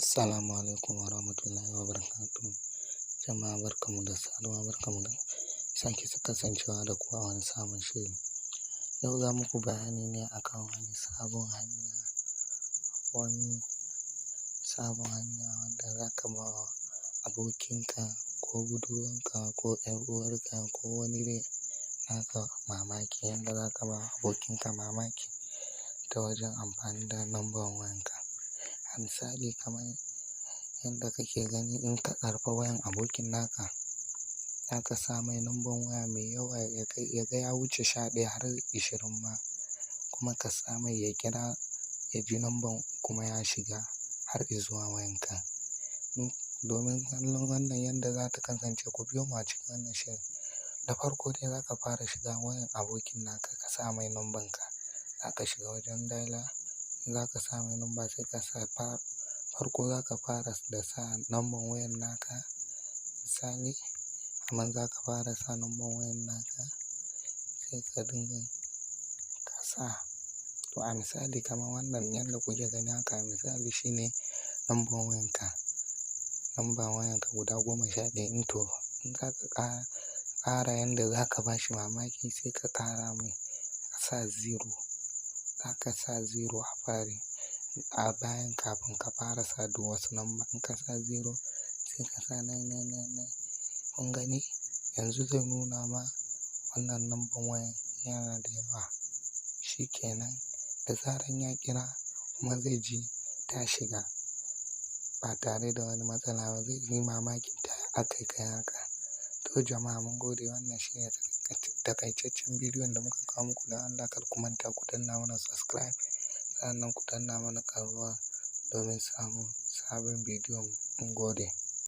Assalamu alaikum wa rahmatullahi wa barakatuh. Jama'a barkanmu da saduwa, barkanmu da sake kasancewa da ku a wani sabon shiri. Yau za muku bayani ne akan wani sabon hanya wanda za ka ba wa abokinka ko budurwanka ko ‘yar uwarka ko wani dai naka mamaki, yanda za ka ba wa abokinka mamaki ta wajen amfani da lambar wayanka. A misali kamar yadda kake gani, in ka karɓa wayan abokin naka, za ka sa mai lambar waya mai yawa ya ga ya wuce 11 har 20 ma, kuma ka sa mai ya kira ya ji lambar kuma ya shiga har izuwa wayanka. Domin kallon wannan yadda za ta kasance, ku biyo mu a cikin wannan shirin. Da farko dai za ka fara shiga wayan abokin naka, ka sa mai lambarka, za ka shiga wajen dialer, za ka sa mai lamba, sai ka sa farko za ka fara da sa lambar wayan naka. Misali, amma za ka fara sa lambar wayan naka sai ka dinga ka sa. To a misali kamar wannan yadda kuke gani haka, misali shine lambar wayanka guda 11. To in za ka ƙara yadda za ka ba shi mamaki, sai ka ƙara mai ka sa 0. Za ka sa 0 a fari a bayan kafin ka fara sa duk wasu lamba. In ka sa 0 sai ka sa 999. Kun gani yanzu zai nuna ma wannan lambar wayan yana da yawa. Shi kenan, da zaran ya kira kuma zai ji ta shiga ba tare da wani matsala ba, zai yi mamakin ta aka kai haka. To jama'a mun gode, wannan shine takaitaccen bidiyon da muka kawo muku. Da Allah kar ku manta ku danna mana subscribe, sannan ku danna mana ƙararrawa domin samun sabon bidiyon. Mun gode.